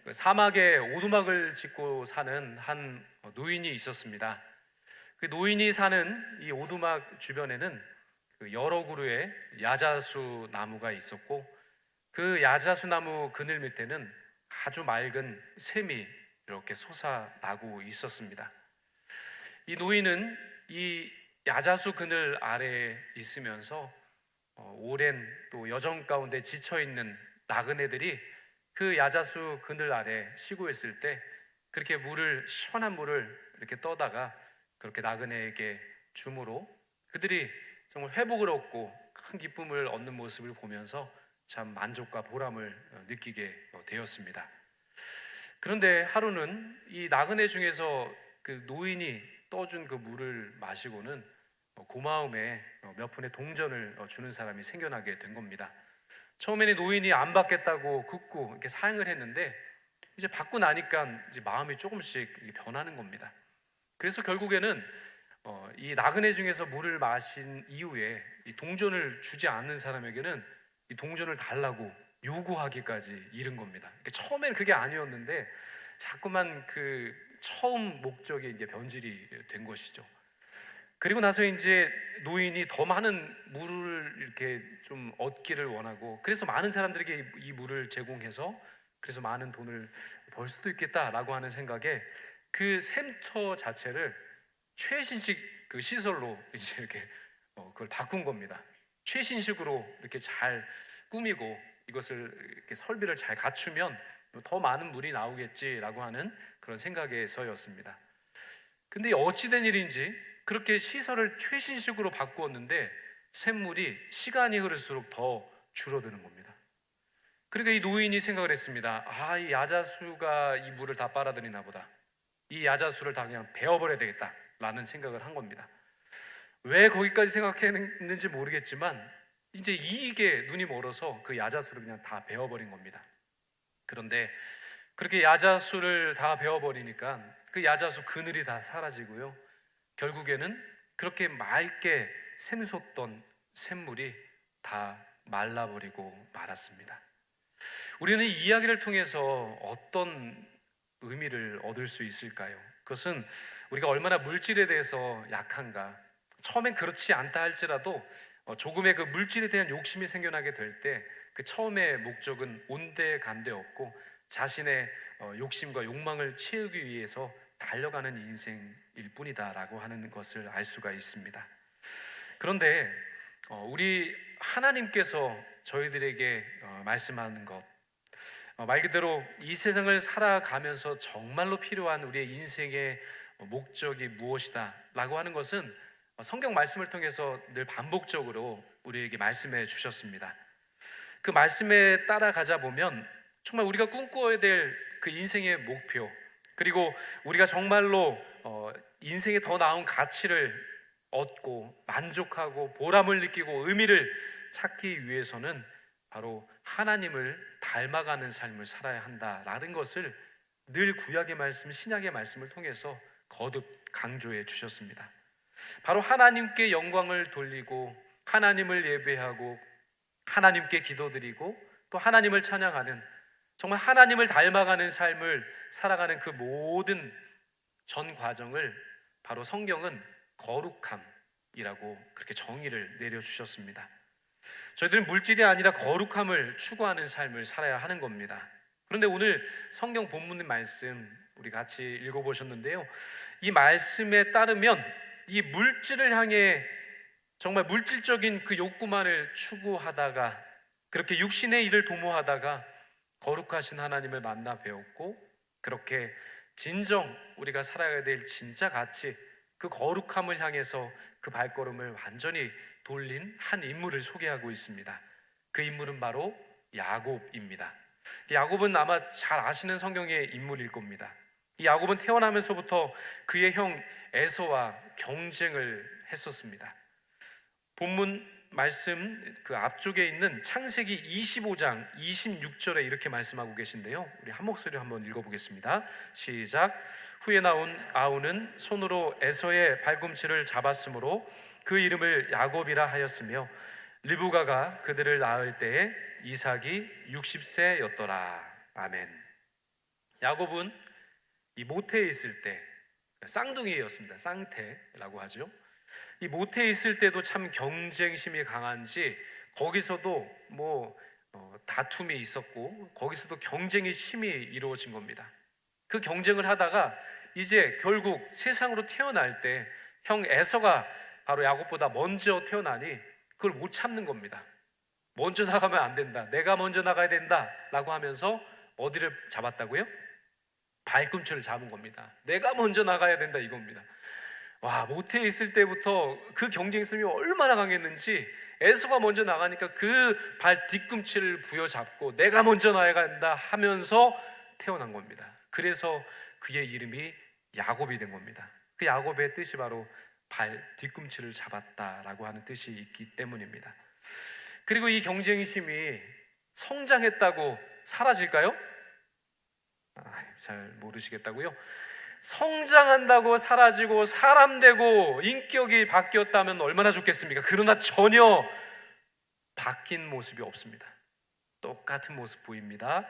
그 사막에 오두막을 짓고 사는 한 노인이 있었습니다. 그 노인이 사는 이 오두막 주변에는 그 여러 그루의 야자수 나무가 있었고, 그 야자수 나무 그늘 밑에는 아주 맑은 샘이 이렇게 솟아나고 있었습니다. 이 노인은 이 야자수 그늘 아래에 있으면서 오랜 또 여정 가운데 지쳐있는 나그네들이 그 야자수 그늘 아래 쉬고 있을 때 그렇게 시원한 물을 이렇게 떠다가 그렇게 나그네에게 주므로 그들이 정말 회복을 얻고 큰 기쁨을 얻는 모습을 보면서 참 만족과 보람을 느끼게 되었습니다. 그런데 하루는 이 나그네 중에서 그 노인이 떠준 그 물을 마시고는 고마움에 몇 푼의 동전을 주는 사람이 생겨나게 된 겁니다. 처음에는 노인이 안 받겠다고 굳고 이렇게 사양을 했는데, 이제 받고 나니까 이제 마음이 조금씩 변하는 겁니다. 그래서 결국에는 이 나그네 중에서 물을 마신 이후에 이 동전을 주지 않는 사람에게는 이 동전을 달라고 요구하기까지 이른 겁니다. 그러니까 처음에는 그게 아니었는데 자꾸만 그 처음 목적이 이제 변질이 된 것이죠. 그리고 나서 이제 노인이 더 많은 물을 이렇게 좀 얻기를 원하고, 그래서 많은 사람들에게 이 물을 제공해서 그래서 많은 돈을 벌 수도 있겠다라고 하는 생각에 그 샘터 자체를 최신식 그 시설로 이제 이렇게 그걸 바꾼 겁니다. 최신식으로 이렇게 잘 꾸미고 이것을 이렇게 설비를 잘 갖추면 더 많은 물이 나오겠지라고 하는 그런 생각에서였습니다. 근데 어찌된 일인지 그렇게 시설을 최신식으로 바꾸었는데 샘물이 시간이 흐를수록 더 줄어드는 겁니다. 그러니까 이 노인이 생각을 했습니다. 이 야자수가 이 물을 다 빨아들이나 보다. 이 야자수를 다 그냥 베어버려야 되겠다라는 생각을 한 겁니다. 왜 거기까지 생각했는지 모르겠지만 이제 이익에 눈이 멀어서 그 야자수를 그냥 다 베어버린 겁니다. 그런데 그렇게 야자수를 다 베어버리니까 그 야자수 그늘이 다 사라지고요, 결국에는 그렇게 맑게 샘솟던 샘물이 다 말라버리고 말았습니다. 우리는 이 이야기를 통해서 어떤 의미를 얻을 수 있을까요? 그것은 우리가 얼마나 물질에 대해서 약한가, 처음엔 그렇지 않다 할지라도 조금의 그 물질에 대한 욕심이 생겨나게 될 때 그 처음의 목적은 온데간데 없고 자신의 욕심과 욕망을 채우기 위해서 달려가는 인생일 뿐이다라고 하는 것을 알 수가 있습니다. 그런데 우리 하나님께서 저희들에게 말씀하는 것, 말 그대로 이 세상을 살아가면서 정말로 필요한 우리의 인생의 목적이 무엇이다 라고 하는 것은 성경 말씀을 통해서 늘 반복적으로 우리에게 말씀해 주셨습니다. 그 말씀에 따라가자 보면 정말 우리가 꿈꿔야 될 그 인생의 목표, 그리고 우리가 정말로 인생에 더 나은 가치를 얻고 만족하고 보람을 느끼고 의미를 찾기 위해서는 바로 하나님을 닮아가는 삶을 살아야 한다라는 것을 늘 구약의 말씀, 신약의 말씀을 통해서 거듭 강조해 주셨습니다. 바로 하나님께 영광을 돌리고 하나님을 예배하고 하나님께 기도드리고 또 하나님을 찬양하는, 정말 하나님을 닮아가는 삶을 살아가는 그 모든 전 과정을 바로 성경은 거룩함이라고 그렇게 정의를 내려주셨습니다. 저희들은 물질이 아니라 거룩함을 추구하는 삶을 살아야 하는 겁니다. 그런데 오늘 성경 본문 말씀 우리 같이 읽어보셨는데요, 이 말씀에 따르면 이 물질을 향해 정말 물질적인 그 욕구만을 추구하다가 그렇게 육신의 일을 도모하다가 거룩하신 하나님을 만나 배웠고, 그렇게 진정 우리가 살아야 될 진짜 가치, 그 거룩함을 향해서 그 발걸음을 완전히 돌린 한 인물을 소개하고 있습니다. 그 인물은 바로 야곱입니다. 야곱은 아마 잘 아시는 성경의 인물일 겁니다. 이 야곱은 태어나면서부터 그의 형 에서와 경쟁을 했었습니다. 본문 말씀 그 앞쪽에 있는 창세기 25장 26절에 이렇게 말씀하고 계신데요, 우리 한 목소리로 한번 읽어보겠습니다. 시작. 후에 나온 아우는 손으로 에서의 발꿈치를 잡았으므로 그 이름을 야곱이라 하였으며 리브가가 그들을 낳을 때에 이삭이 60세였더라. 아멘. 야곱은 이 모태에 있을 때 쌍둥이였습니다. 쌍태라고 하죠. 이 모태에 있을 때도 참 경쟁심이 강한지 거기서도 다툼이 있었고 거기서도 경쟁이 심히 이루어진 겁니다. 그 경쟁을 하다가 이제 결국 세상으로 태어날 때 형 에서가 바로 야곱보다 먼저 태어나니 그걸 못 참는 겁니다. 먼저 나가면 안 된다, 내가 먼저 나가야 된다 라고 하면서 어디를 잡았다고요? 발꿈치를 잡은 겁니다. 내가 먼저 나가야 된다 이겁니다. 와, 모태에 있을 때부터 그 경쟁심이 얼마나 강했는지 에서가 먼저 나가니까 그 발 뒤꿈치를 부여잡고 내가 먼저 나가야 한다 하면서 태어난 겁니다. 그래서 그의 이름이 야곱이 된 겁니다. 그 야곱의 뜻이 바로 발 뒤꿈치를 잡았다라고 하는 뜻이 있기 때문입니다. 그리고 이 경쟁심이 성장했다고 사라질까요? 잘 모르시겠다고요? 성장한다고 사라지고 사람 되고 인격이 바뀌었다면 얼마나 좋겠습니까? 그러나 전혀 바뀐 모습이 없습니다. 똑같은 모습 보입니다.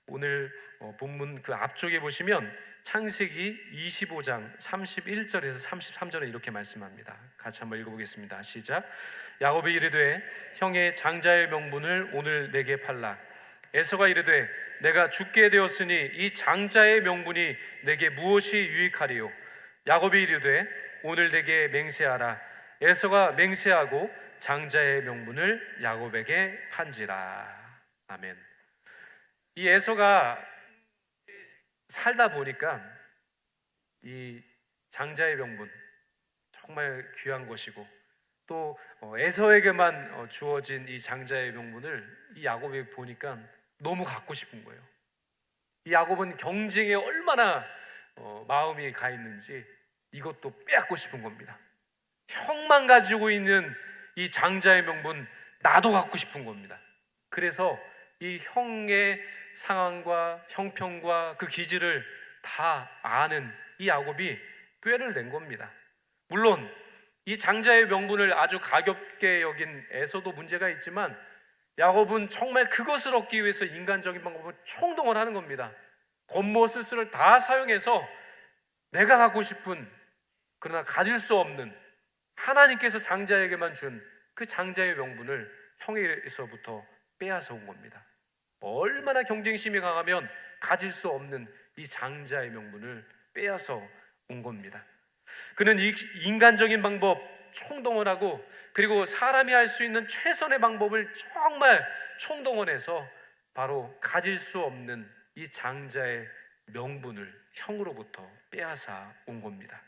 오늘 본문 그 앞쪽에 보시면 창세기 25장 31절에서 33절에 이렇게 말씀합니다. 같이 한번 읽어보겠습니다. 시작. 야곱이 이르되 형의 장자의 명분을 오늘 내게 팔라. 에서가 이르되 내가 죽게 되었으니 이 장자의 명분이 내게 무엇이 유익하리요? 야곱이 이르되 오늘 내게 맹세하라. 에서가 맹세하고 장자의 명분을 야곱에게 판지라. 아멘. 이 에서가 살다 보니까 이 장자의 명분 정말 귀한 것이고 또 에서에게만 주어진 이 장자의 명분을 이 야곱이 보니까 너무 갖고 싶은 거예요. 이 야곱은 경쟁에 얼마나 마음이 가 있는지 이것도 빼앗고 싶은 겁니다. 형만 가지고 있는 이 장자의 명분 나도 갖고 싶은 겁니다. 그래서 이 형의 상황과 형편과 그 기질을 다 아는 이 야곱이 꾀를 낸 겁니다. 물론 이 장자의 명분을 아주 가볍게 여긴 에서도 문제가 있지만 야곱은 정말 그것을 얻기 위해서 인간적인 방법을 총동원 하는 겁니다. 겉모술수를 다 사용해서 내가 갖고 싶은 그러나 가질 수 없는 하나님께서 장자에게만 준 그 장자의 명분을 형에게서부터 빼앗아 온 겁니다. 얼마나 경쟁심이 강하면 가질 수 없는 이 장자의 명분을 빼앗아 온 겁니다. 그는 이 인간적인 방법 총동원하고 그리고 사람이 할 수 있는 최선의 방법을 정말 총동원해서 바로 가질 수 없는 이 장자의 명분을 형으로부터 빼앗아 온 겁니다.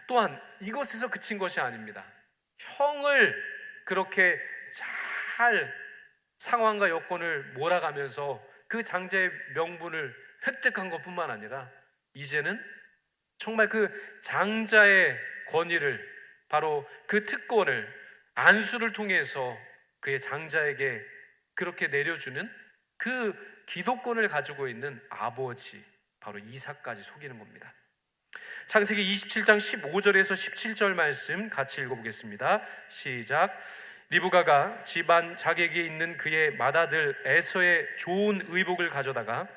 또한 이것에서 그친 것이 아닙니다. 형을 그렇게 잘 상황과 여건을 몰아가면서 그 장자의 명분을 획득한 것뿐만 아니라 이제는 정말 그 장자의 권위를 바로 그 특권을 안수를 통해서 그의 장자에게 그렇게 내려주는 그 기도권을 가지고 있는 아버지 바로 이삭까지 속이는 겁니다. 창세기 27장 15절에서 17절 말씀 같이 읽어보겠습니다. 시작. 리브가가 집안 자객이 있는 그의 맏아들 에서의 좋은 의복을 가져다가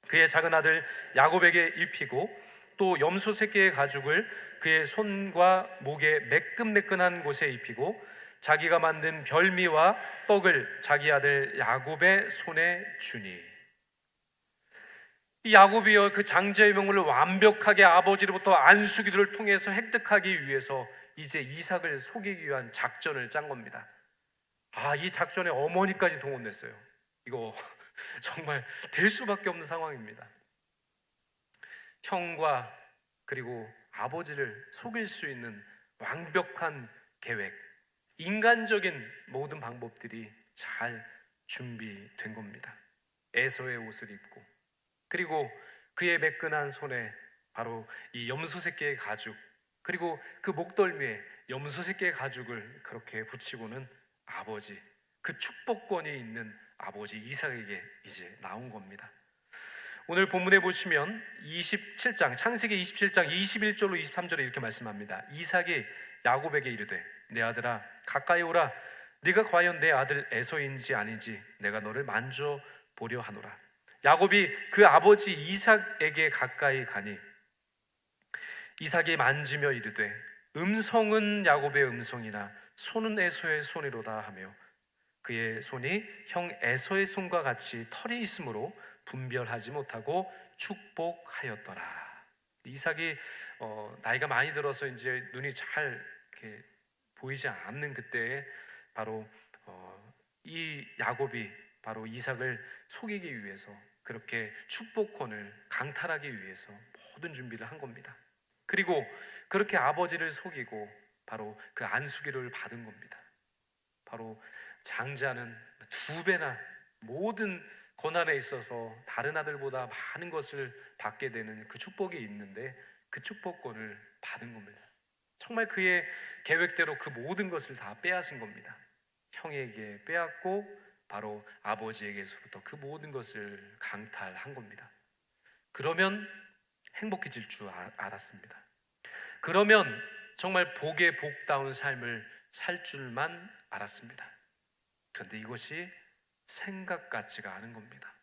그의 작은 아들 야곱에게 입히고 또 염소 새끼의 가죽을 그의 손과 목에 매끈매끈한 곳에 입히고 자기가 만든 별미와 떡을 자기 아들 야곱의 손에 주니. 이 야곱이여 그 장자의 명분을 완벽하게 아버지로부터 안수기도를 통해서 획득하기 위해서 이제 이삭을 속이기 위한 작전을 짠 겁니다. 이 작전에 어머니까지 동원됐어요. 이거 정말 될 수밖에 없는 상황입니다. 형과 그리고 아버지를 속일 수 있는 완벽한 계획, 인간적인 모든 방법들이 잘 준비된 겁니다. 에서의 옷을 입고 그리고 그의 매끈한 손에 바로 이 염소 새끼의 가죽, 그리고 그 목덜미에 염소 새끼의 가죽을 그렇게 붙이고는 아버지, 그 축복권이 있는 아버지 이삭에게 이제 나온 겁니다. 오늘 본문에 보시면 27장 창세기 27장 21절로 23절에 이렇게 말씀합니다. 이삭이 야곱에게 이르되 내 아들아 가까이 오라. 네가 과연 내 아들 에서인지 아닌지 내가 너를 만져보려 하노라. 야곱이 그 아버지 이삭에게 가까이 가니 이삭이 만지며 이르되 음성은 야곱의 음성이나 손은 에서의 손이로다 하며 그의 손이 형 에서의 손과 같이 털이 있으므로 분별하지 못하고 축복하였더라. 이삭이 나이가 많이 들어서 이제 눈이 잘 이렇게 보이지 않는 그때에 바로 이 야곱이 바로 이삭을 속이기 위해서 그렇게 축복권을 강탈하기 위해서 모든 준비를 한 겁니다. 그리고 그렇게 아버지를 속이고 바로 그 안수기를 받은 겁니다. 바로 장자는 두 배나 모든 고난에 있어서 다른 아들보다 많은 것을 받게 되는 그 축복이 있는데 그 축복권을 받은 겁니다. 정말 그의 계획대로 그 모든 것을 다 빼앗은 겁니다. 형에게 빼앗고 바로 아버지에게서부터 그 모든 것을 강탈한 겁니다. 그러면 행복해질 줄 알았습니다. 그러면 정말 복에 복다운 삶을 살 줄만 알았습니다. 그런데 이것이 생각 같지가 않은 겁니다.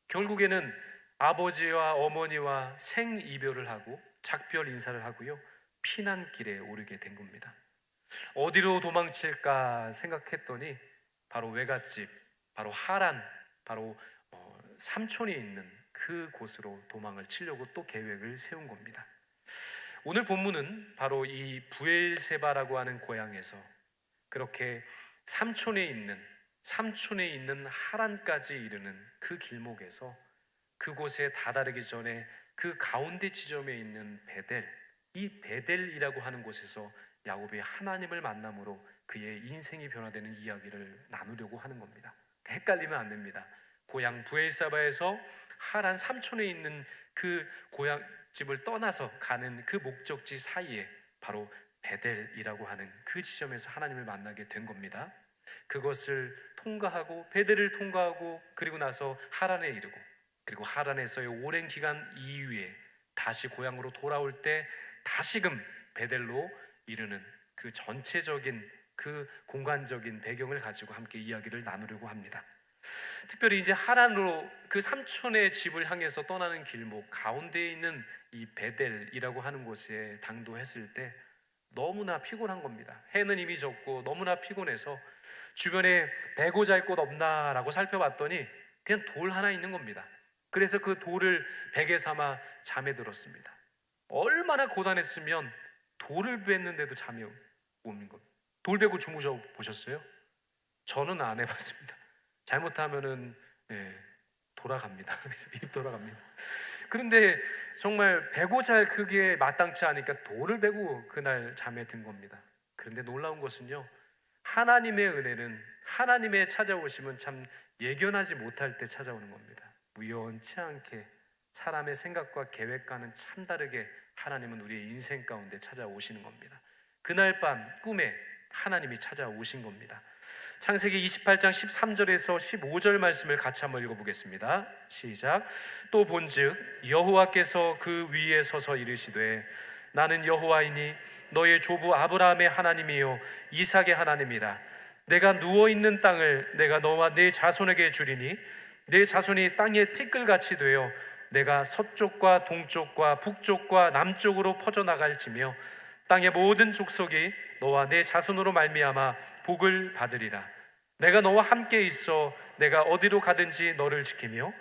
결국에는 아버지와 어머니와 생이별을 하고 작별 인사를 하고요, 피난길에 오르게 된 겁니다. 어디로 도망칠까 생각했더니 바로 외갓집, 바로 하란, 바로 삼촌이 있는 그 곳으로 도망을 치려고 또 계획을 세운 겁니다. 오늘 본문은 바로 이 부엘세바라고 하는 고향에서 그렇게 삼촌에 있는 하란까지 이르는 그 길목에서 그곳에 다다르기 전에 그 가운데 지점에 있는 베델, 이 베델이라고 하는 곳에서 야곱이 하나님을 만남으로 그의 인생이 변화되는 이야기를 나누려고 하는 겁니다. 헷갈리면 안 됩니다. 고향 부엘사바에서 하란 삼촌에 있는 그 고향집을 떠나서 가는 그 목적지 사이에 바로 베델이라고 하는 그 지점에서 하나님을 만나게 된 겁니다. 그것을 통과하고 베델을 통과하고 그리고 나서 하란에 이르고 그리고 하란에서의 오랜 기간 이후에 다시 고향으로 돌아올 때 다시금 베델로 이르는 그 전체적인 그 공간적인 배경을 가지고 함께 이야기를 나누려고 합니다. 특별히 이제 하란으로 그 삼촌의 집을 향해서 떠나는 길목 가운데에 있는 이 베델이라고 하는 곳에 당도했을 때 너무나 피곤한 겁니다. 해는 이미 졌고 너무나 피곤해서 주변에 베고 잘 곳 없나라고 살펴봤더니 그냥 돌 하나 있는 겁니다. 그래서 그 돌을 베개 삼아 잠에 들었습니다. 얼마나 고단했으면 돌을 뱉는데도 잠이 오는 겁니다. 돌 베고 주무셔 보셨어요? 저는 안 해봤습니다. 잘못하면은 돌아갑니다. 돌아갑니다. 그런데 정말 베고 잘 그게 마땅치 않으니까 돌을 베고 그날 잠에 든 겁니다. 그런데 놀라운 것은요, 하나님의 은혜는, 하나님의 찾아오심은 참 예견하지 못할 때 찾아오는 겁니다. 우연치 않게 사람의 생각과 계획과는 참 다르게 하나님은 우리의 인생 가운데 찾아오시는 겁니다. 그날 밤 꿈에 하나님이 찾아오신 겁니다. 창세기 28장 13절에서 15절 말씀을 같이 한번 읽어보겠습니다. 시작. 또 본즉 여호와께서 그 위에 서서 이르시되 나는 여호와이니 너의 조부 아브라함의 하나님이요 이삭의 하나님이라. 내가 누워있는 땅을 내가 너와 네 자손에게 주리니 네 자손이 땅의 티끌같이 되어 내가 서쪽과 동쪽과 북쪽과 남쪽으로 퍼져나갈지며 땅의 모든 족속이 너와 네 자손으로 말미암아 복을 받으리라. 내가 너와 함께 있어 내가 어디로 가든지 너를 지키며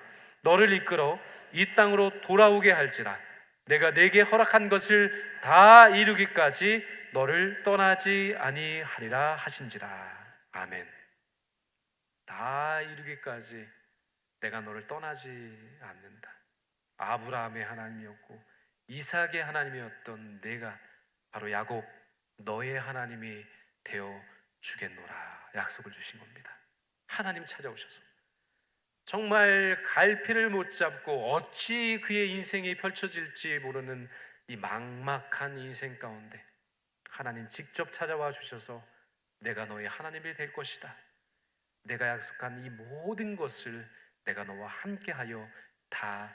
너를 이끌어 이 땅으로 돌아오게 할지라. 내가 내게 허락한 것을 다 이루기까지 너를 떠나지 아니하리라 하신지라. 아멘. 다 이루기까지 내가 너를 떠나지 않는다. 아브라함의 하나님이었고 이삭의 하나님이었던 내가 바로 야곱 너의 하나님이 되어 주겠노라 약속을 주신 겁니다. 하나님 찾아오셔서 정말 갈피를 못 잡고 어찌 그의 인생이 펼쳐질지 모르는 이 막막한 인생 가운데 하나님 직접 찾아와 주셔서 내가 너의 하나님이 될 것이다. 내가 약속한 이 모든 것을 내가 너와 함께하여 다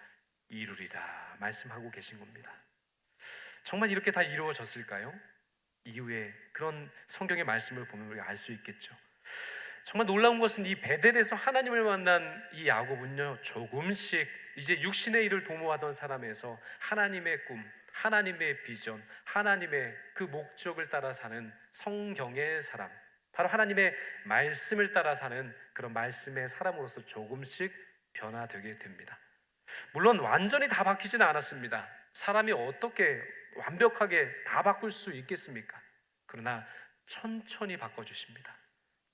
이루리라 말씀하고 계신 겁니다. 정말 이렇게 다 이루어졌을까요? 이후에 그런 성경의 말씀을 보면 우리가 알 수 있겠죠. 정말 놀라운 것은 이 베델에서 하나님을 만난 이 야곱은요, 조금씩 이제 육신의 일을 도모하던 사람에서 하나님의 꿈, 하나님의 비전, 하나님의 그 목적을 따라 사는 성경의 사람, 바로 하나님의 말씀을 따라 사는 그런 말씀의 사람으로서 조금씩 변화되게 됩니다. 물론 완전히 다 바뀌지는 않았습니다. 사람이 어떻게 완벽하게 다 바꿀 수 있겠습니까? 그러나 천천히 바꿔주십니다.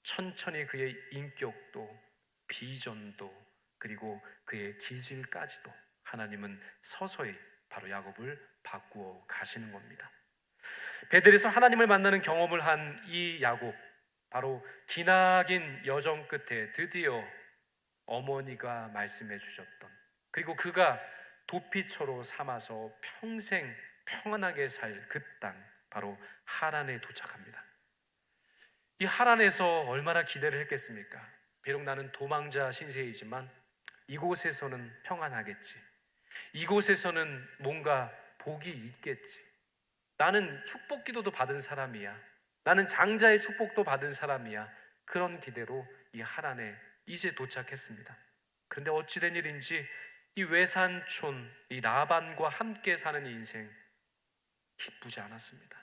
천천히 그의 인격도, 비전도, 그리고 그의 기질까지도 하나님은 서서히 바로 야곱을 바꾸어 가시는 겁니다. 베델에서 하나님을 만나는 경험을 한 이 야곱, 바로 기나긴 여정 끝에 드디어 어머니가 말씀해 주셨던, 그리고 그가 도피처로 삼아서 평생 평안하게 살 그 땅, 바로 하란에 도착합니다. 이 하란에서 얼마나 기대를 했겠습니까? 비록 나는 도망자 신세이지만 이곳에서는 평안하겠지, 이곳에서는 뭔가 복이 있겠지, 나는 축복 기도도 받은 사람이야, 나는 장자의 축복도 받은 사람이야, 그런 기대로 이 하란에 이제 도착했습니다. 그런데 어찌된 일인지 이 외산촌, 이 라반과 함께 사는 인생 기쁘지 않았습니다.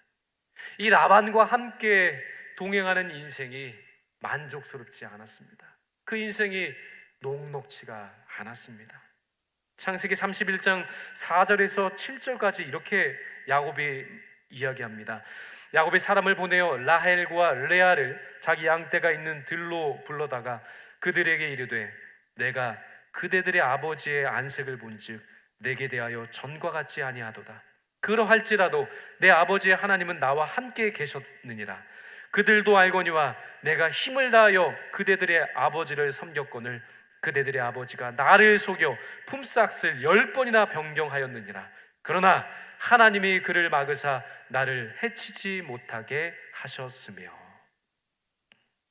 이 라반과 함께 동행하는 인생이 만족스럽지 않았습니다. 그 인생이 녹록지가 않았습니다. 창세기 31장 4절에서 7절까지 이렇게 야곱이 이야기합니다. 야곱이 사람을 보내어 라헬과 레아를 자기 양떼가 있는 들로 불러다가 그들에게 이르되 내가 그대들의 아버지의 안색을 본즉 내게 대하여 전과 같지 아니하도다. 그러할지라도 내 아버지의 하나님은 나와 함께 계셨느니라. 그들도 알거니와 내가 힘을 다하여 그대들의 아버지를 섬겼거늘 그대들의 아버지가 나를 속여 품삯을 10번이나 변경하였느니라. 그러나 하나님이 그를 막으사 나를 해치지 못하게 하셨으며.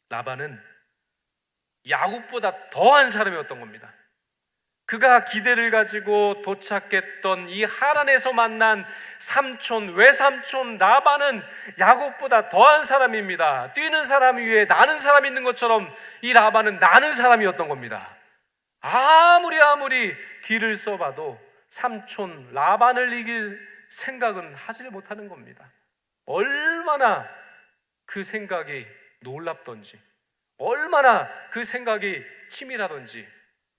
라반은 야곱보다 더한 사람이었던 겁니다. 그가 기대를 가지고 도착했던 이 하란에서 만난 삼촌, 외삼촌 라반은 야곱보다 더한 사람입니다. 뛰는 사람 위에 나는 사람이 있는 것처럼 이 라반은 나는 사람이었던 겁니다. 아무리 길을 써봐도 삼촌 라반을 이길 생각은 하지를 못하는 겁니다. 얼마나 그 생각이 놀랍던지, 얼마나 그 생각이 치밀하던지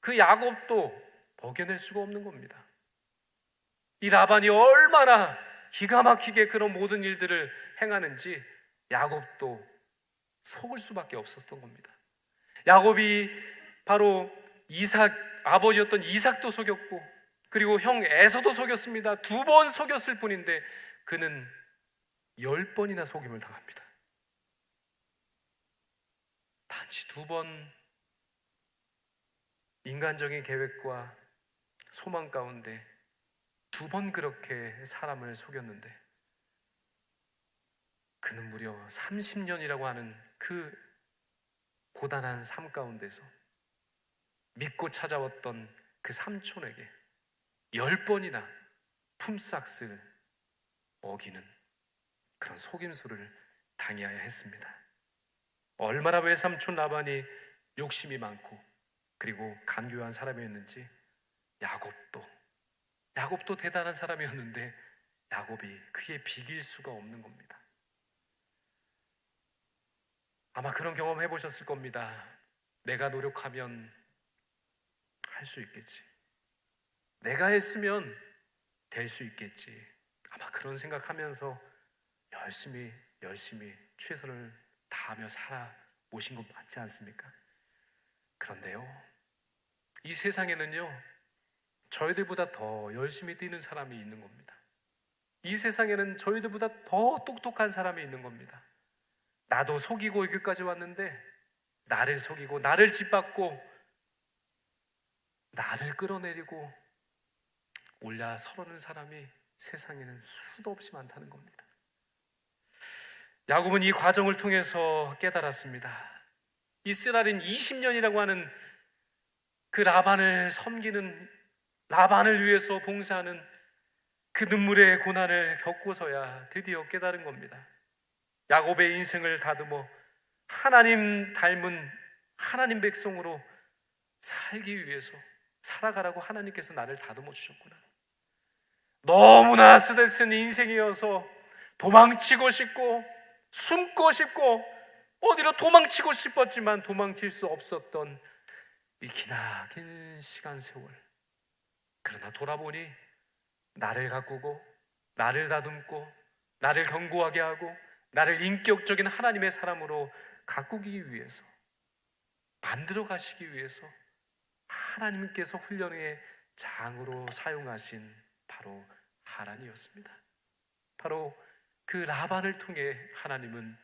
그 야곱도 버겨낼 수가 없는 겁니다. 이 라반이 얼마나 기가 막히게 그런 모든 일들을 행하는지 야곱도 속을 수밖에 없었던 겁니다. 야곱이 바로 이삭, 아버지였던 이삭도 속였고, 그리고 형 에서도 속였습니다. 2번 속였을 뿐인데 그는 10번이나 속임을 당합니다. 단지 2번 인간적인 계획과 소망 가운데 2번 그렇게 사람을 속였는데 그는 무려 30년이라고 하는 그 고단한 삶 가운데서 믿고 찾아왔던 그 삼촌에게 10번이나 품삯을 먹이는 그런 속임수를 당해야 했습니다. 얼마나 외삼촌 라반이 욕심이 많고 그리고 간교한 사람이었는지 야곱도 대단한 사람이었는데 야곱이 그에 비길 수가 없는 겁니다. 아마 그런 경험 해보셨을 겁니다. 내가 노력하면 할 수 있겠지, 내가 했으면 될 수 있겠지, 아마 그런 생각하면서 열심히 최선을 다하며 살아오신 것 맞지 않습니까? 그런데요, 이 세상에는요 저희들보다 더 열심히 뛰는 사람이 있는 겁니다. 이 세상에는 저희들보다 더 똑똑한 사람이 있는 겁니다. 나도 속이고 여기까지 왔는데 나를 속이고 나를 짓밟고 나를 끌어내리고 올라서려는 사람이 세상에는 수도 없이 많다는 겁니다. 야곱은 이 과정을 통해서 깨달았습니다. 이스라엘은 20년이라고 하는 그 라반을 섬기는, 라반을 위해서 봉사하는 그 눈물의 고난을 겪고서야 드디어 깨달은 겁니다. 야곱의 인생을 다듬어 하나님 닮은 하나님 백성으로 살기 위해서 살아가라고 하나님께서 나를 다듬어 주셨구나. 너무나 스트레스는 인생이어서 도망치고 싶고 숨고 싶고 어디로 도망치고 싶었지만 도망칠 수 없었던 이 기나긴 시간 세월. 그러나 돌아보니 나를 가꾸고 나를 다듬고 나를 견고하게 하고 나를 인격적인 하나님의 사람으로 가꾸기 위해서, 만들어 가시기 위해서 하나님께서 훈련의 장으로 사용하신 바로 하란이었습니다. 바로 그 라반을 통해 하나님은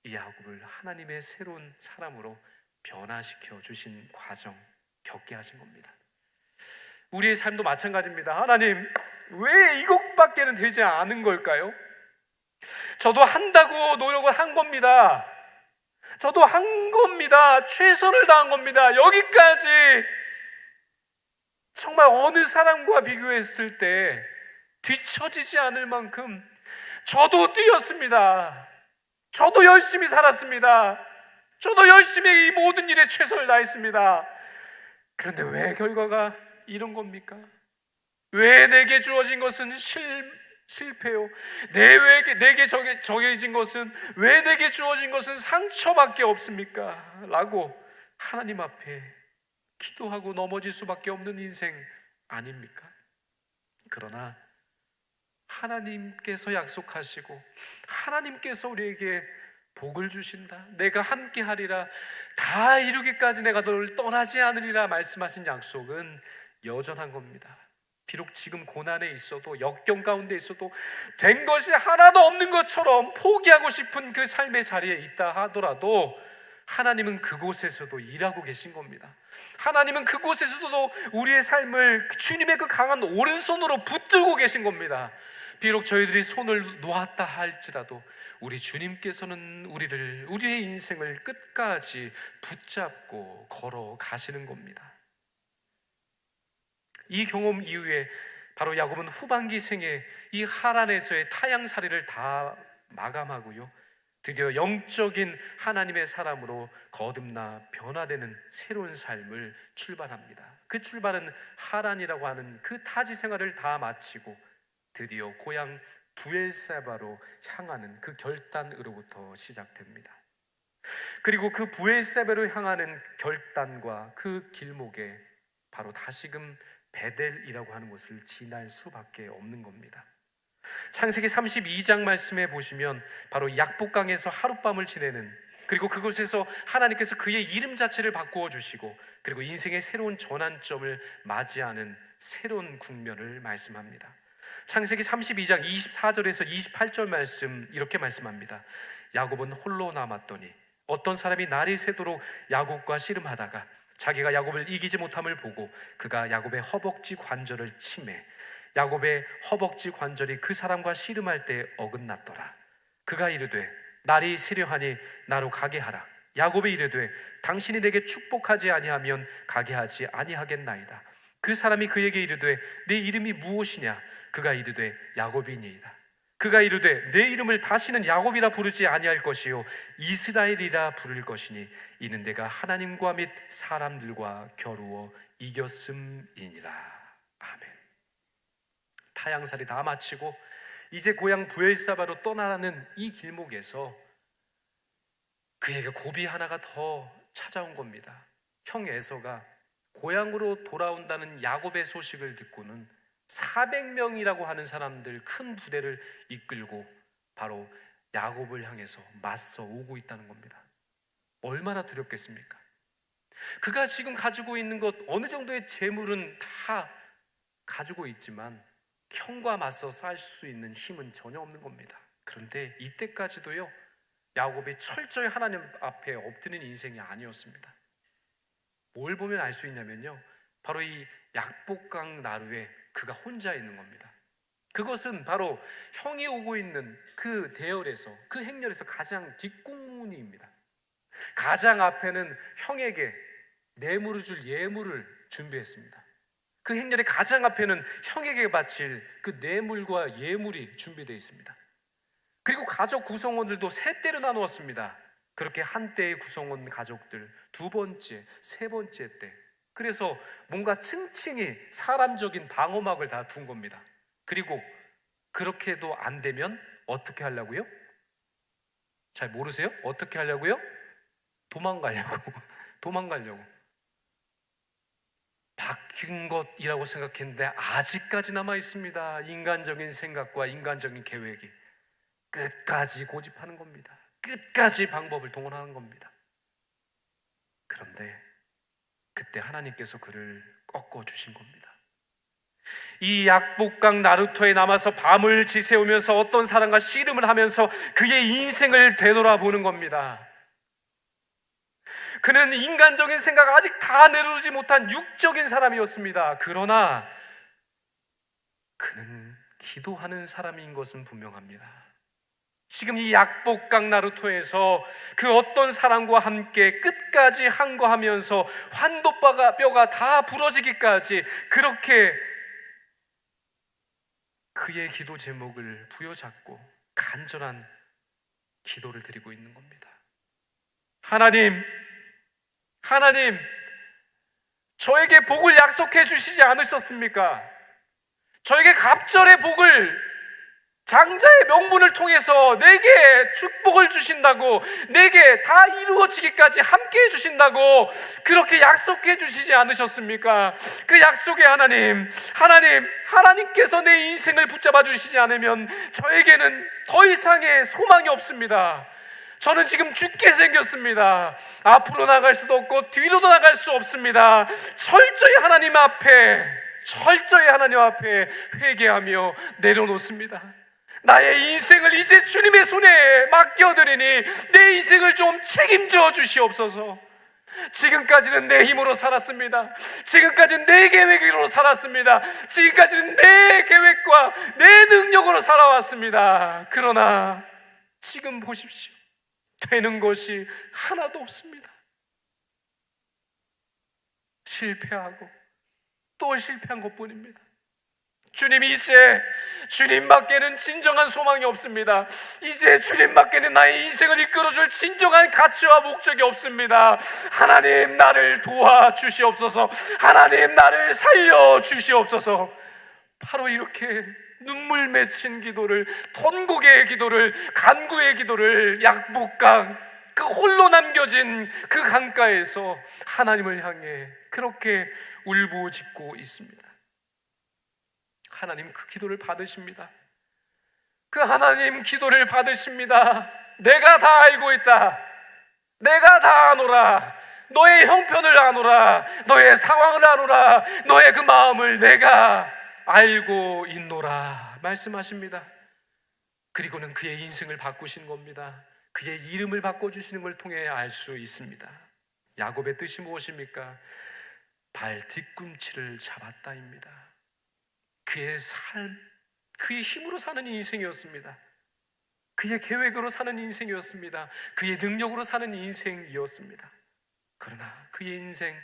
이 야곱을 하나님의 새로운 사람으로 변화시켜 주신 과정, 겪게 하신 겁니다. 우리의 삶도 마찬가지입니다. 하나님, 왜 이것밖에는 되지 않은 걸까요? 저도 한다고 노력을 한 겁니다. 저도 한 겁니다. 최선을 다한 겁니다. 여기까지 정말 어느 사람과 비교했을 때 뒤처지지 않을 만큼 저도 뛰었습니다. 저도 열심히 살았습니다. 저도 열심히 이 모든 일에 최선을 다했습니다. 그런데 왜 결과가 이런 겁니까? 왜 내게 주어진 것은 실패요? 내게 정해진 것은, 왜 내게 주어진 것은 상처밖에 없습니까? 라고 하나님 앞에 기도하고 넘어질 수밖에 없는 인생 아닙니까? 그러나 하나님께서 약속하시고 하나님께서 우리에게 복을 주신다, 내가 함께 하리라, 다 이루기까지 내가 너를 떠나지 않으리라 말씀하신 약속은 여전한 겁니다. 비록 지금 고난에 있어도, 역경 가운데 있어도, 된 것이 하나도 없는 것처럼 포기하고 싶은 그 삶의 자리에 있다 하더라도 하나님은 그곳에서도 일하고 계신 겁니다. 하나님은 그곳에서도 우리의 삶을 주님의 그 강한 오른손으로 붙들고 계신 겁니다. 비록 저희들이 손을 놓았다 할지라도 우리 주님께서는 우리의 인생을 끝까지 붙잡고 걸어가시는 겁니다. 이 경험 이후에 바로 야곱은 후반기 생에 이 하란에서의 타향살이를 다 마감하고요, 드디어 영적인 하나님의 사람으로 거듭나 변화되는 새로운 삶을 출발합니다. 그 출발은 하란이라고 하는 그 타지 생활을 다 마치고 드디어 고향 브엘세바로 향하는 그 결단으로부터 시작됩니다. 그리고 그 브엘세바로 향하는 결단과 그 길목에 바로 다시금 베델이라고 하는 곳을 지날 수밖에 없는 겁니다. 창세기 32장 말씀에 보시면 바로 약복강에서 하룻밤을 지내는, 그리고 그곳에서 하나님께서 그의 이름 자체를 바꾸어 주시고 그리고 인생의 새로운 전환점을 맞이하는 새로운 국면을 말씀합니다. 창세기 32장 24절에서 28절 말씀 이렇게 말씀합니다. 야곱은 홀로 남았더니 어떤 사람이 날이 새도록 야곱과 씨름하다가 자기가 야곱을 이기지 못함을 보고 그가 야곱의 허벅지 관절을 치매 야곱의 허벅지 관절이 그 사람과 씨름할 때 어긋났더라. 그가 이르되 날이 새려하니 나로 가게 하라. 야곱이 이르되 당신이 내게 축복하지 아니하면 가게 하지 아니하겠나이다. 그 사람이 그에게 이르되 네 이름이 무엇이냐? 그가 이르되 야곱이니이다. 그가 이르되 내 이름을 다시는 야곱이라 부르지 아니할 것이요 이스라엘이라 부를 것이니 이는 내가 하나님과 및 사람들과 겨루어 이겼음이니라. 아멘. 타향살이 다 마치고 이제 고향 브엘사바로 떠나는 이 길목에서 그에게 고비 하나가 더 찾아온 겁니다. 형 에서가 고향으로 돌아온다는 야곱의 소식을 듣고는 400명이라고 하는 사람들 큰 부대를 이끌고 바로 야곱을 향해서 맞서 오고 있다는 겁니다. 얼마나 두렵겠습니까? 그가 지금 가지고 있는 것, 어느 정도의 재물은 다 가지고 있지만 형과 맞서 싸울 수 있는 힘은 전혀 없는 겁니다. 그런데 이때까지도요, 야곱이 철저히 하나님 앞에 엎드린 인생이 아니었습니다. 뭘 보면 알 수 있냐면요, 바로 이 약복강 나루에 그가 혼자 있는 겁니다. 그것은 바로 형이 오고 있는 그 대열에서, 그 행렬에서 가장 뒷공문입니다. 가장 앞에는 형에게 뇌물을 줄 예물을 준비했습니다. 그 행렬의 가장 앞에는 형에게 바칠 그 뇌물과 예물이 준비되어 있습니다. 그리고 가족 구성원들도 세 대로 나누었습니다. 그렇게 한때에 구성원 가족들 두 번째, 세 번째 때, 그래서 뭔가 층층이 사람적인 방어막을 다 둔 겁니다. 그리고 그렇게도 안 되면 어떻게 하려고요? 잘 모르세요? 어떻게 하려고요? 도망가려고. 도망가려고. 바뀐 것이라고 생각했는데 아직까지 남아 있습니다. 인간적인 생각과 인간적인 계획이. 끝까지 고집하는 겁니다. 끝까지 방법을 동원하는 겁니다. 그런데 그때 하나님께서 그를 꺾어주신 겁니다. 이 약복강 나루토에 남아서 밤을 지새우면서 어떤 사람과 씨름을 하면서 그의 인생을 되돌아보는 겁니다. 그는 인간적인 생각을 아직 다 내려놓지 못한 육적인 사람이었습니다. 그러나 그는 기도하는 사람인 것은 분명합니다. 지금 이 약복강 나루토에서 그 어떤 사람과 함께 끝까지 항거하면서 환도뼈가 다 부러지기까지 그렇게 그의 기도 제목을 부여잡고 간절한 기도를 드리고 있는 겁니다. 하나님, 하나님, 저에게 복을 약속해 주시지 않으셨습니까? 저에게 갑절의 복을 장자의 명분을 통해서 내게 축복을 주신다고, 내게 다 이루어지기까지 함께 해주신다고 그렇게 약속해 주시지 않으셨습니까? 그 약속의 하나님께서 내 인생을 붙잡아 주시지 않으면 저에게는 더 이상의 소망이 없습니다. 저는 지금 죽게 생겼습니다. 앞으로 나갈 수도 없고 뒤로도 나갈 수 없습니다. 철저히 하나님 앞에 회개하며 내려놓습니다. 나의 인생을 이제 주님의 손에 맡겨드리니 내 인생을 좀 책임져 주시옵소서. 지금까지는 내 힘으로 살았습니다. 지금까지는 내 계획으로 살았습니다. 지금까지는 내 계획과 내 능력으로 살아왔습니다. 그러나 지금 보십시오. 되는 것이 하나도 없습니다. 실패하고 또 실패한 것뿐입니다. 주님, 이제 주님밖에는 진정한 소망이 없습니다. 이제 주님밖에는 나의 인생을 이끌어줄 진정한 가치와 목적이 없습니다. 하나님, 나를 도와주시옵소서. 하나님, 나를 살려주시옵소서. 바로 이렇게 눈물 맺힌 기도를, 통곡의 기도를, 간구의 기도를 약복강, 그 홀로 남겨진 그 강가에서 하나님을 향해 그렇게 울부짖고 있습니다. 하나님 그 기도를 받으십니다. 그 하나님 기도를 받으십니다. 내가 다 알고 있다. 내가 다 아노라. 너의 형편을 아노라. 너의 상황을 아노라. 너의 그 마음을 내가 알고 있노라 말씀하십니다. 그리고는 그의 인생을 바꾸신 겁니다. 그의 이름을 바꿔주시는 걸 통해 알 수 있습니다. 야곱의 뜻이 무엇입니까? 발 뒤꿈치를 잡았다입니다. 그의 삶, 그의 힘으로 사는 인생이었습니다. 그의 계획으로 사는 인생이었습니다. 그의 능력으로 사는 인생이었습니다. 그러나 그의 인생,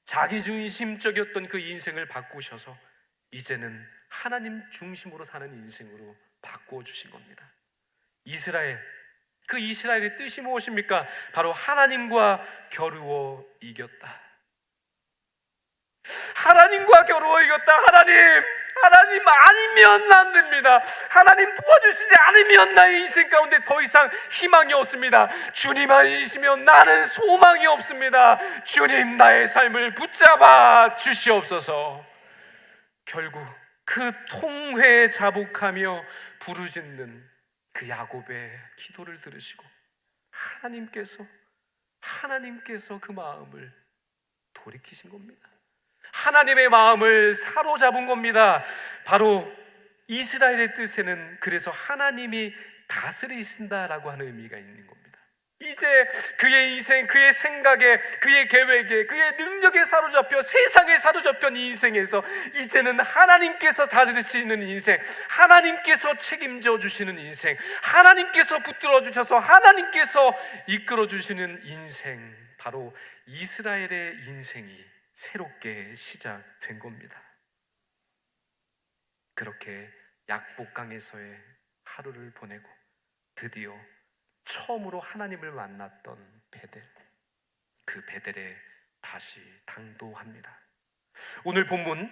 자기중심적이었던 그 인생을 바꾸셔서 이제는 하나님 중심으로 사는 인생으로 바꿔주신 겁니다. 그 이스라엘의 뜻이 무엇입니까? 바로 하나님과 겨루어 이겼다. 하나님과 겨루어 이겼다. 하나님 아니면 안 됩니다. 하나님 도와주시지 않으면 나의 인생 가운데 더 이상 희망이 없습니다. 주님 아니시면 나는 소망이 없습니다. 주님, 나의 삶을 붙잡아 주시옵소서. 결국 그 통회에 자복하며 부르짖는 그 야곱의 기도를 들으시고 하나님께서 그 마음을 돌이키신 겁니다. 하나님의 마음을 사로잡은 겁니다. 바로 이스라엘의 뜻에는 그래서 하나님이 다스리신다라고 하는 의미가 있는 겁니다. 이제 그의 인생, 그의 생각에, 그의 계획에, 그의 능력에 사로잡혀 세상에 사로잡힌 이 인생에서 이제는 하나님께서 다스리시는 인생, 하나님께서 책임져 주시는 인생, 하나님께서 붙들어 주셔서 하나님께서 이끌어 주시는 인생, 바로 이스라엘의 인생이 새롭게 시작된 겁니다. 그렇게 약복강에서의 하루를 보내고 드디어 처음으로 하나님을 만났던 베델, 그 베델에 다시 당도합니다. 오늘 본문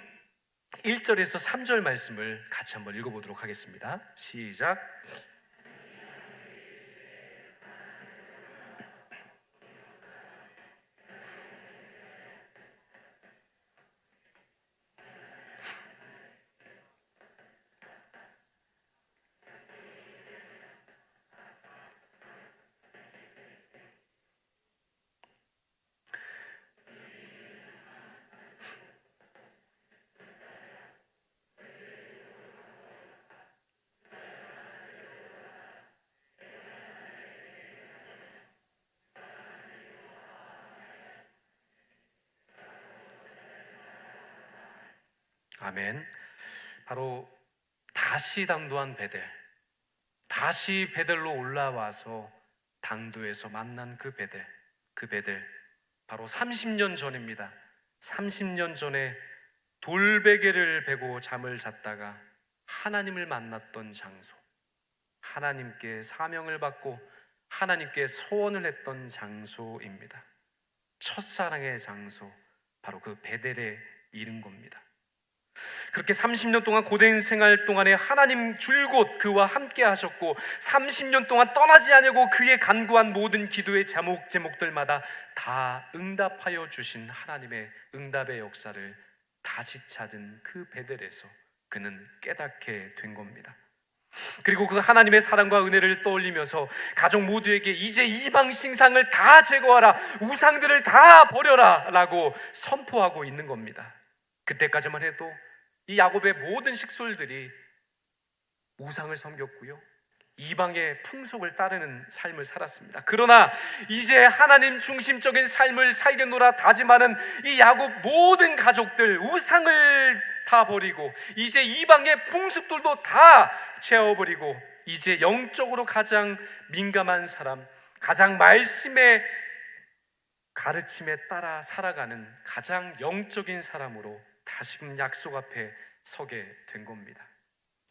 1절에서 3절 말씀을 같이 한번 읽어보도록 하겠습니다. 시작. 아멘. 바로 다시 당도한 베델, 다시 베델로 올라와서 당도에서 만난 그 베델, 그 베델 바로 30년 전입니다. 30년 전에 돌베개를 베고 잠을 잤다가 하나님을 만났던 장소, 하나님께 사명을 받고 하나님께 소원을 했던 장소입니다. 첫사랑의 장소, 바로 그 베델에 이른 겁니다. 그렇게 30년 동안 고된 생활 동안에 하나님 줄곧 그와 함께 하셨고 30년 동안 떠나지 않으려고 그의 간구한 모든 기도의 제목들마다 다 응답하여 주신 하나님의 응답의 역사를 다시 찾은 그 베델에서 그는 깨닫게 된 겁니다. 그리고 그 하나님의 사랑과 은혜를 떠올리면서 가족 모두에게 이제 이방 신상을 다 제거하라, 우상들을 다 버려라 라고 선포하고 있는 겁니다. 그때까지만 해도 이 야곱의 모든 식솔들이 우상을 섬겼고요, 이방의 풍속을 따르는 삶을 살았습니다. 그러나 이제 하나님 중심적인 삶을 살겠노라 다짐하는 이 야곱 모든 가족들, 우상을 다 버리고 이제 이방의 풍습들도 다 채워버리고 이제 영적으로 가장 민감한 사람, 가장 말씀의 가르침에 따라 살아가는 가장 영적인 사람으로 다시금 약속 앞에 서게 된 겁니다.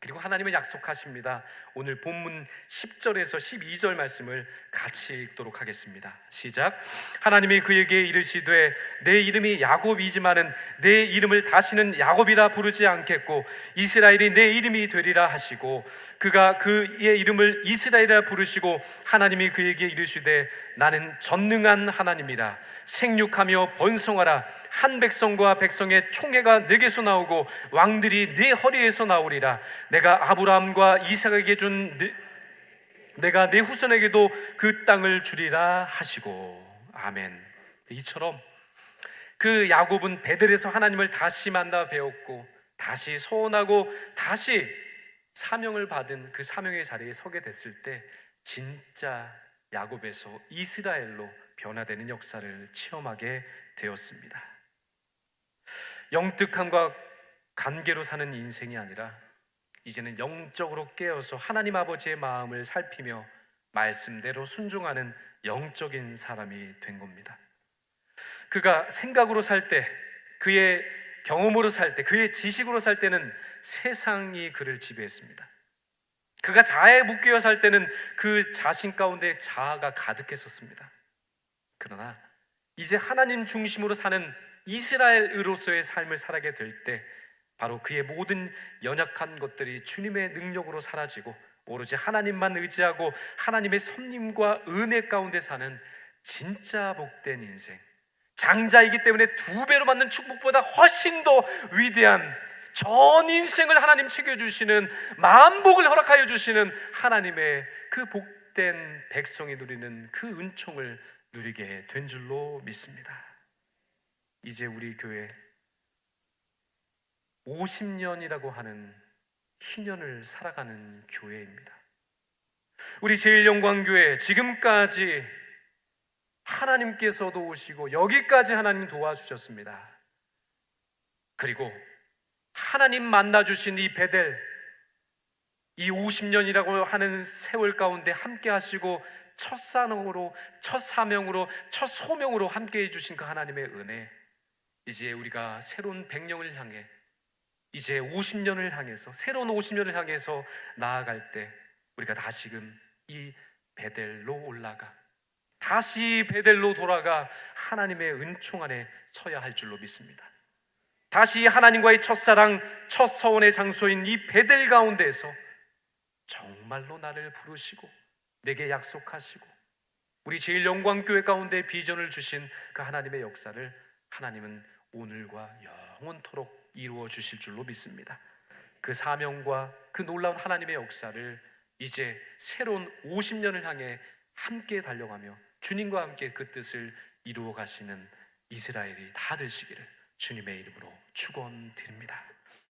그리고 하나님은 약속하십니다. 오늘 본문 10절에서 12절 말씀을 같이 읽도록 하겠습니다. 시작. 하나님이 그에게 이르시되 내 이름이 야곱이지만은 내 이름을 다시는 야곱이라 부르지 않겠고 이스라엘이 내 이름이 되리라 하시고 그가 그의 이름을 이스라엘이라 부르시고 하나님이 그에게 이르시되 나는 전능한 하나님이라 생육하며 번성하라 한 백성과 백성의 총회가 내게서 나오고 왕들이 네 허리에서 나오리라 내가 아브라함과 이삭에게 준 내가 내 후손에게도 그 땅을 주리라 하시고 아멘. 이처럼 그 야곱은 베델에서 하나님을 다시 만나 배웠고 다시 소원하고 다시 사명을 받은 그 사명의 자리에 서게 됐을 때 진짜 야곱에서 이스라엘로 변화되는 역사를 체험하게 되었습니다. 영특함과 관계로 사는 인생이 아니라 이제는 영적으로 깨어서 하나님 아버지의 마음을 살피며 말씀대로 순종하는 영적인 사람이 된 겁니다. 그가 생각으로 살 때, 그의 경험으로 살 때, 그의 지식으로 살 때는 세상이 그를 지배했습니다. 그가 자아에 묶여 살 때는 그 자신 가운데 자아가 가득했었습니다. 그러나 이제 하나님 중심으로 사는 이스라엘으로서의 삶을 살아게 될 때 바로 그의 모든 연약한 것들이 주님의 능력으로 사라지고 오로지 하나님만 의지하고 하나님의 섭림과 은혜 가운데 사는 진짜 복된 인생, 장자이기 때문에 2배로 받는 축복보다 훨씬 더 위대한 전 인생을 하나님 챙겨주시는, 만복을 허락하여 주시는 하나님의 그 복된 백성이 누리는 그 은총을 누리게 된 줄로 믿습니다. 이제 우리 교회 50년이라고 하는 희년을 살아가는 교회입니다. 우리 제일영광교회 지금까지 하나님께서도 오시고 여기까지 하나님 도와주셨습니다. 그리고 하나님 만나주신 이 베델, 이 50년이라고 하는 세월 가운데 함께 하시고 첫 사명으로, 첫 사명으로, 첫 소명으로 함께 해주신 그 하나님의 은혜, 이제 우리가 새로운 100년을 향해, 이제 50년을 향해서, 새로운 50년을 향해서 나아갈 때 우리가 다시금 이 베델로 올라가 다시 베델로 돌아가 하나님의 은총 안에 서야 할 줄로 믿습니다. 다시 하나님과의 첫사랑, 첫 서원의 장소인 이 베델 가운데에서 정말로 나를 부르시고 내게 약속하시고 우리 제일영광교회 가운데 비전을 주신 그 하나님의 역사를 하나님은 오늘과 영원토록 이루어 주실 줄로 믿습니다. 그 사명과 그 놀라운 하나님의 역사를 이제 새로운 50년을 향해 함께 달려가며 주님과 함께 그 뜻을 이루어 가시는 이스라엘이 다 되시기를 주님의 이름으로 축원드립니다.